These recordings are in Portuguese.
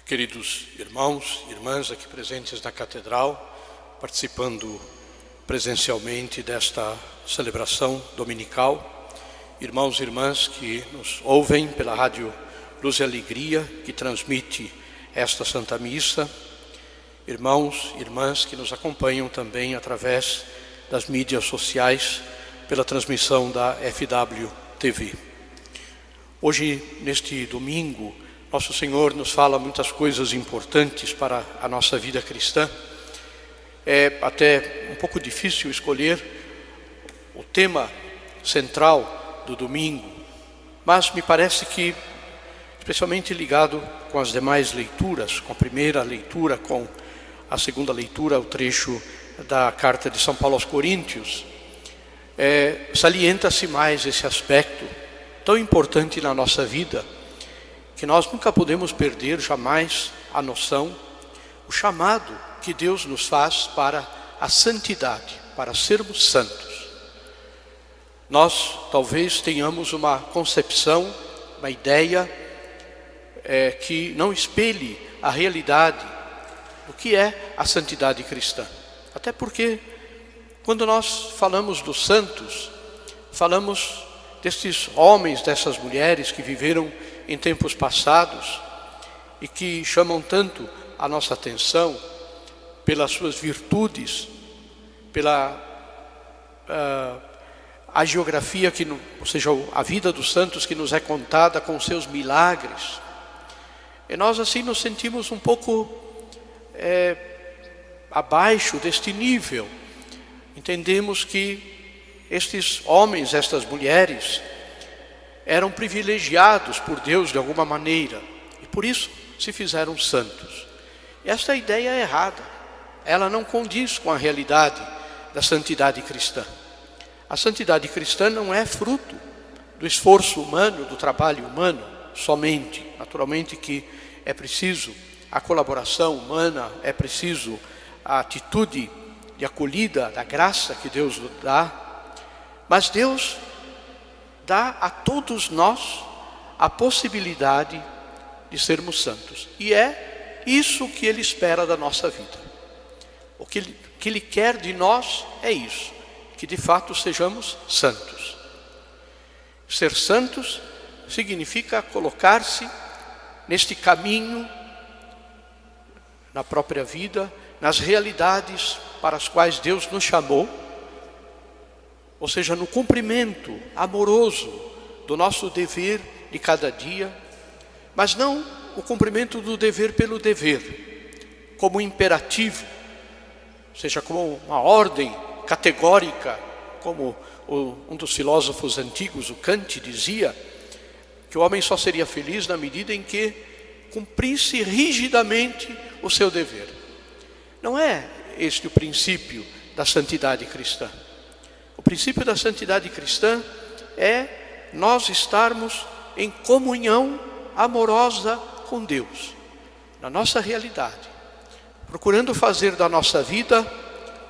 Queridos irmãos e irmãs aqui presentes na Catedral, participando presencialmente desta celebração dominical, irmãos e irmãs que nos ouvem pela Rádio Luz e Alegria, que transmite esta Santa Missa, irmãos e irmãs que nos acompanham também através das mídias sociais, pela transmissão da FW TV. Hoje, neste domingo, Nosso Senhor nos fala muitas coisas importantes para a nossa vida cristã. É até um pouco difícil escolher o tema central do domingo, mas me parece que, especialmente ligado com as demais leituras, com a primeira leitura, com a segunda leitura, o trecho da carta de São Paulo aos Coríntios, salienta-se mais esse aspecto tão importante na nossa vida, que nós nunca podemos perder jamais a noção, o chamado que Deus nos faz para a santidade, para sermos santos. Nós talvez tenhamos uma concepção, uma ideia que não espelhe a realidade do que é a santidade cristã. Até porque quando nós falamos dos santos, falamos destes homens, dessas mulheres que viveram em tempos passados e que chamam tanto a nossa atenção pelas suas virtudes, pela a geografia, ou seja, a vida dos santos que nos é contada com seus milagres. E nós assim nos sentimos um pouco abaixo deste nível. Entendemos que estes homens, estas mulheres, eram privilegiados por Deus de alguma maneira e por isso se fizeram santos. Esta ideia é errada, ela não condiz com a realidade da santidade cristã. A santidade cristã não é fruto do esforço humano, do trabalho humano somente. Naturalmente que é preciso a colaboração humana, é preciso a atitude de acolhida da graça que Deus nos dá, mas Deus dá a todos nós a possibilidade de sermos santos. E é isso que Ele espera da nossa vida. O que Ele quer de nós é isso, que de fato sejamos santos. Ser santos significa colocar-se neste caminho, na própria vida, nas realidades para as quais Deus nos chamou, ou seja, no cumprimento amoroso do nosso dever de cada dia, mas não o cumprimento do dever pelo dever, como imperativo, ou seja, como uma ordem categórica, como um dos filósofos antigos, o Kant, dizia, que o homem só seria feliz na medida em que cumprisse rigidamente o seu dever. Não é este o princípio da santidade cristã. O princípio da santidade cristã é nós estarmos em comunhão amorosa com Deus, na nossa realidade, procurando fazer da nossa vida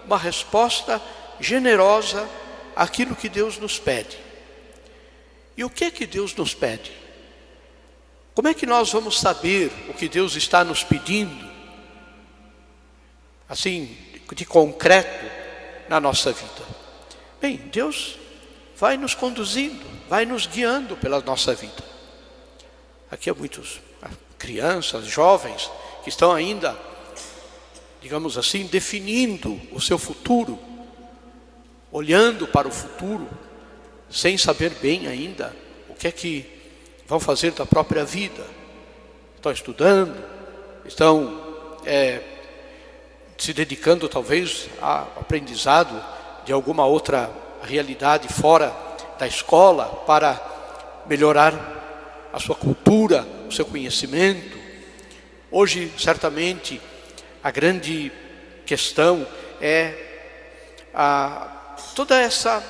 uma resposta generosa àquilo que Deus nos pede. E o que é que Deus nos pede? Como é que nós vamos saber o que Deus está nos pedindo, assim, de concreto na nossa vida? Bem, Deus vai nos conduzindo, vai nos guiando pela nossa vida. Aqui há muitas crianças, jovens, que estão ainda, digamos assim, definindo o seu futuro, olhando para o futuro, sem saber bem ainda o que é que vão fazer da própria vida. Estão estudando, estão se dedicando talvez ao aprendizado de alguma outra realidade fora da escola para melhorar a sua cultura, o seu conhecimento. Hoje, certamente, a grande questão é toda essa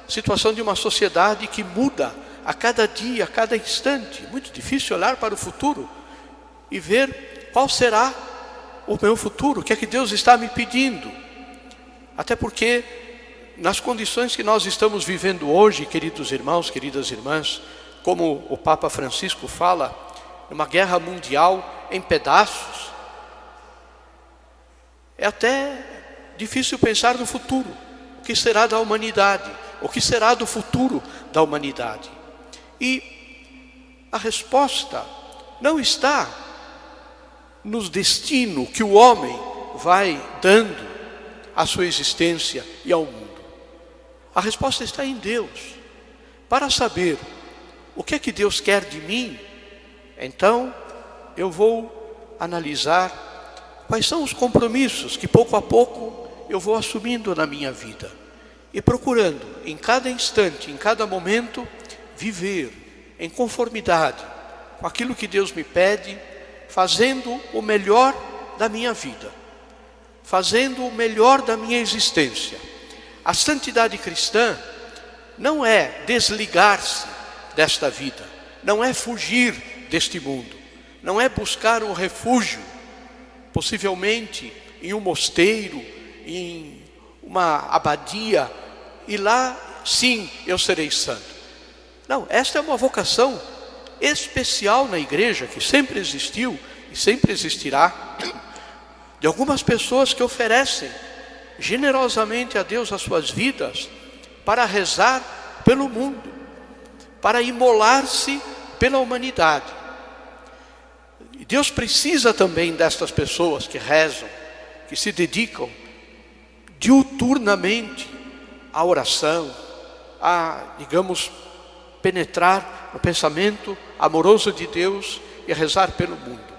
situação de uma sociedade que muda a cada dia, a cada instante. É muito difícil olhar para o futuro e ver qual será o meu futuro, o que é que Deus está me pedindo. Até porque nas condições que nós estamos vivendo hoje, queridos irmãos, queridas irmãs, como o Papa Francisco fala, uma guerra mundial em pedaços. É até difícil pensar no futuro. O que será da humanidade? O que será do futuro da humanidade? E a resposta não está no destino que o homem vai dando à sua existência e ao mundo. A resposta está em Deus. Para saber o que é que Deus quer de mim, então eu vou analisar quais são os compromissos que pouco a pouco eu vou assumindo na minha vida. E procurando em cada instante, em cada momento, viver em conformidade com aquilo que Deus me pede, fazendo o melhor da minha vida, fazendo o melhor da minha existência. A santidade cristã não é desligar-se desta vida, não é fugir deste mundo, não é buscar um refúgio, possivelmente em um mosteiro, em uma abadia, e lá sim eu serei santo. Não, esta é uma vocação especial na igreja, que sempre existiu e sempre existirá, de algumas pessoas que oferecem generosamente a Deus as suas vidas para rezar pelo mundo, para imolar-se pela humanidade. E Deus precisa também destas pessoas que rezam, que se dedicam diuturnamente à oração, a, digamos, penetrar no pensamento amoroso de Deus e rezar pelo mundo.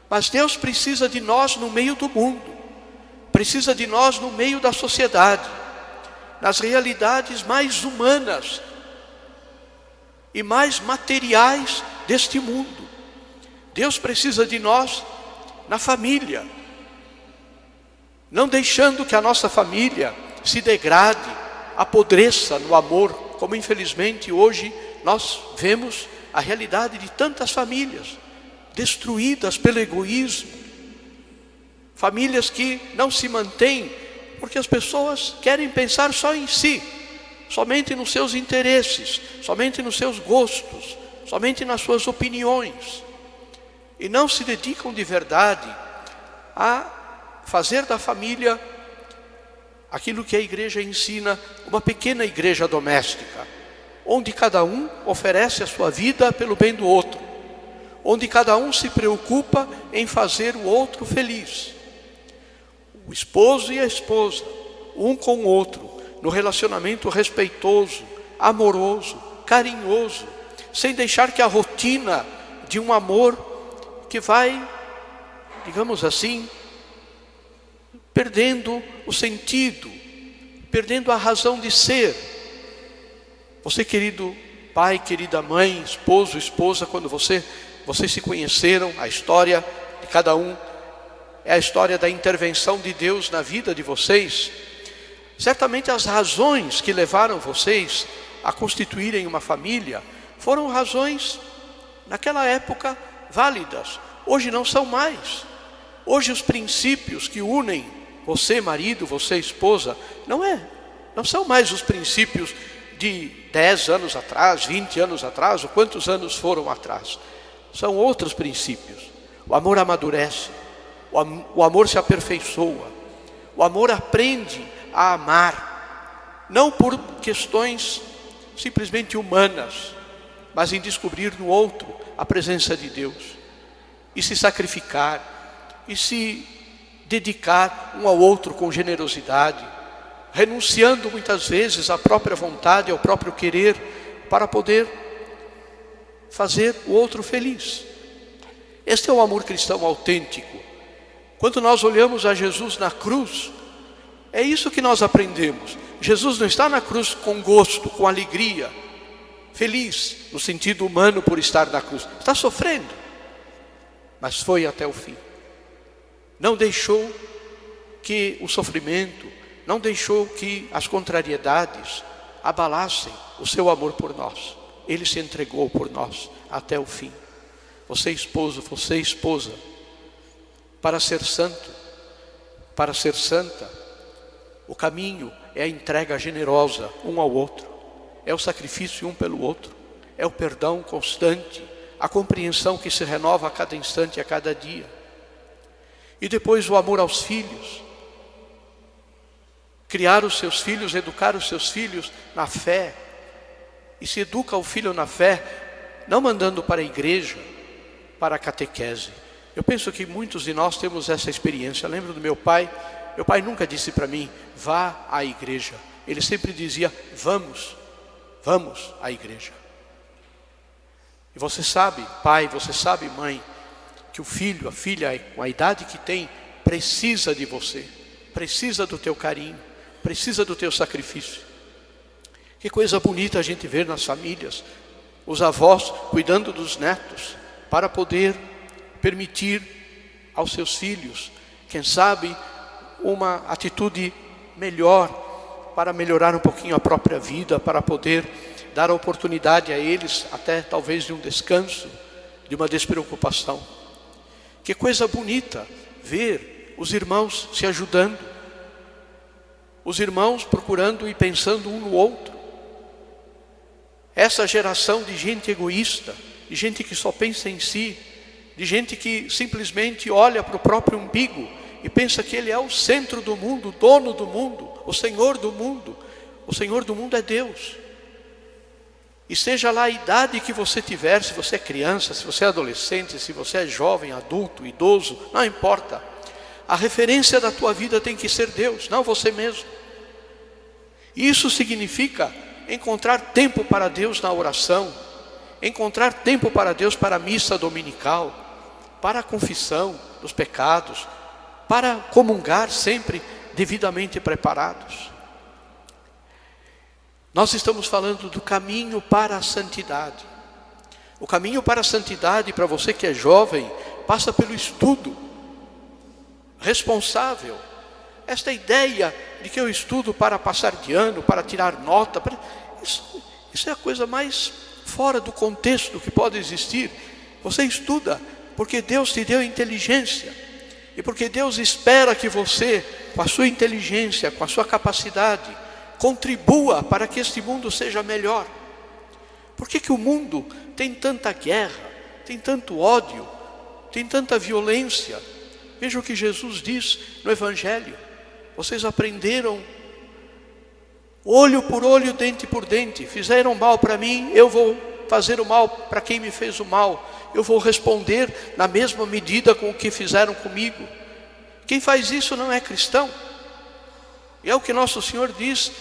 Mas Deus precisa de nós no meio do mundo, precisa de nós no meio da sociedade, nas realidades mais humanas e mais materiais deste mundo. Deus precisa de nós na família, não deixando que a nossa família se degrade, apodreça no amor, como infelizmente hoje nós vemos a realidade de tantas famílias destruídas pelo egoísmo, famílias que não se mantêm porque as pessoas querem pensar só em si, somente nos seus interesses, somente nos seus gostos, somente nas suas opiniões, e não se dedicam de verdade a fazer da família aquilo que a igreja ensina, uma pequena igreja doméstica, onde cada um oferece a sua vida pelo bem do outro, onde cada um se preocupa em fazer o outro feliz. O esposo e a esposa, um com o outro, no relacionamento respeitoso, amoroso, carinhoso, sem deixar que a rotina de um amor que vai, digamos assim, perdendo o sentido, perdendo a razão de ser. Você, querido pai, querida mãe, esposo, esposa, quando vocês se conheceram, a história de cada um é a história da intervenção de Deus na vida de vocês. Certamente as razões que levaram vocês a constituírem uma família foram razões, naquela época, válidas. Hoje não são mais. Hoje os princípios que unem você, marido, você, esposa, não são mais os princípios de 10 anos atrás, 20 anos atrás, ou quantos anos foram atrás. São outros princípios. O amor amadurece, o amor se aperfeiçoa, o amor aprende a amar, não por questões simplesmente humanas, mas em descobrir no outro a presença de Deus, e se sacrificar, e se dedicar um ao outro com generosidade, renunciando muitas vezes à própria vontade, ao próprio querer, para poder fazer o outro feliz. Este é o amor cristão autêntico. Quando nós olhamos a Jesus na cruz, é isso que nós aprendemos. Jesus não está na cruz com gosto, com alegria, feliz, no sentido humano por estar na cruz. Está sofrendo, mas foi até o fim. Não deixou que o sofrimento, não deixou que as contrariedades abalassem o seu amor por nós. Ele se entregou por nós até o fim. Você, esposo, você, esposa, para ser santo, para ser santa, o caminho é a entrega generosa um ao outro, é o sacrifício um pelo outro, é o perdão constante, a compreensão que se renova a cada instante e a cada dia. E depois o amor aos filhos. Criar os seus filhos, educar os seus filhos na fé. E se educa o filho na fé, não mandando para a igreja, para a catequese. Eu penso que muitos de nós temos essa experiência. Eu lembro do meu pai nunca disse para mim, vá à igreja. Ele sempre dizia, vamos à igreja. E você sabe, pai, você sabe, mãe, que o filho, a filha, com a idade que tem, precisa de você, precisa do teu carinho, precisa do teu sacrifício. Que coisa bonita a gente ver nas famílias, os avós cuidando dos netos, para poder permitir aos seus filhos, quem sabe, uma atitude melhor, para melhorar um pouquinho a própria vida, para poder dar a oportunidade a eles, até talvez de um descanso, de uma despreocupação. Que coisa bonita ver os irmãos se ajudando, os irmãos procurando e pensando um no outro. Essa geração de gente egoísta, de gente que só pensa em si, de gente que simplesmente olha para o próprio umbigo e pensa que ele é o centro do mundo, o dono do mundo, o Senhor do mundo. O Senhor do mundo é Deus. E seja lá a idade que você tiver, se você é criança, se você é adolescente, se você é jovem, adulto, idoso, não importa. A referência da tua vida tem que ser Deus, não você mesmo. Isso significa encontrar tempo para Deus na oração, encontrar tempo para Deus para a missa dominical, para a confissão dos pecados, para comungar sempre devidamente preparados. Nós estamos falando do caminho para a santidade. O caminho para a santidade, para você que é jovem, passa pelo estudo responsável. Esta ideia de que eu estudo para passar de ano, para tirar nota, isso é a coisa mais fora do contexto que pode existir. Você estuda porque Deus te deu inteligência e porque Deus espera que você, com a sua inteligência, com a sua capacidade, contribua para que este mundo seja melhor. Por que o mundo tem tanta guerra, tem tanto ódio, tem tanta violência? Veja o que Jesus diz no Evangelho. Vocês aprenderam olho por olho, dente por dente. Fizeram mal para mim, eu vou fazer o mal para quem me fez o mal. Eu vou responder na mesma medida com o que fizeram comigo. Quem faz isso não é cristão. E é o que nosso Senhor diz.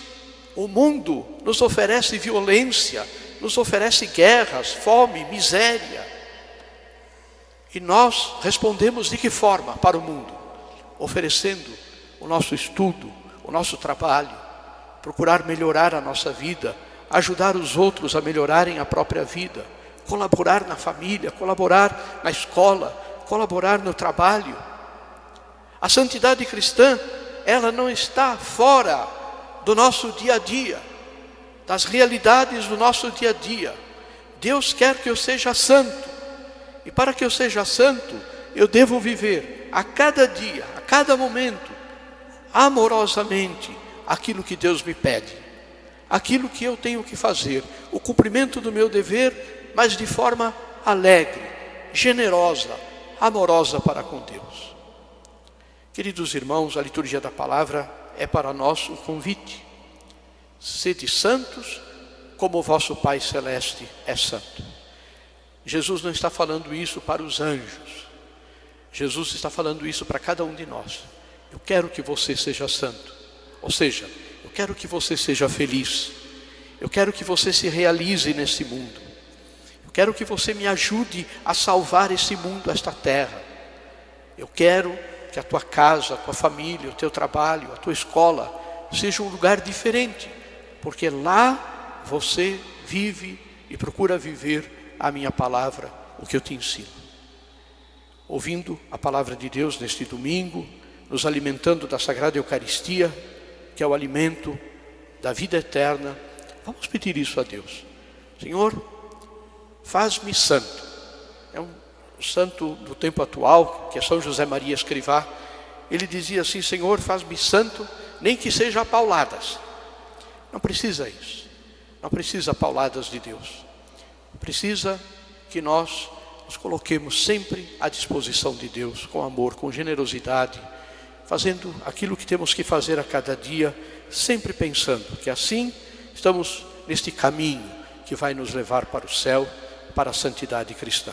O mundo nos oferece violência, nos oferece guerras, fome, miséria. E nós respondemos de que forma para o mundo? Oferecendo o nosso estudo, o nosso trabalho, procurar melhorar a nossa vida, ajudar os outros a melhorarem a própria vida, colaborar na família, colaborar na escola, colaborar no trabalho. A santidade cristã, ela não está fora do nosso dia a dia, das realidades do nosso dia a dia. Deus quer que eu seja santo, e para que eu seja santo, eu devo viver a cada dia, a cada momento, amorosamente, aquilo que Deus me pede, aquilo que eu tenho que fazer, o cumprimento do meu dever, mas de forma alegre, generosa, amorosa para com Deus. Queridos irmãos, a liturgia da palavra é para nós um convite. Sede santos, como o vosso Pai Celeste é santo. Jesus não está falando isso para os anjos. Jesus está falando isso para cada um de nós. Eu quero que você seja santo. Ou seja, eu quero que você seja feliz. Eu quero que você se realize nesse mundo. Eu quero que você me ajude a salvar esse mundo, esta terra. Eu quero que a tua casa, a tua família, o teu trabalho, a tua escola seja um lugar diferente, porque lá você vive e procura viver a minha palavra, o que eu te ensino. Ouvindo a palavra de Deus neste domingo, nos alimentando da Sagrada Eucaristia, que é o alimento da vida eterna, vamos pedir isso a Deus. Senhor, faz-me santo. É um santo do tempo atual, que é São José Maria Escrivá. Ele dizia assim: Senhor, faz-me santo, nem que seja a pauladas. Não precisa isso. Não precisa pauladas de Deus. Precisa que nós nos coloquemos sempre à disposição de Deus, com amor, com generosidade, fazendo aquilo que temos que fazer a cada dia, sempre pensando que assim estamos neste caminho que vai nos levar para o céu, para a santidade cristã.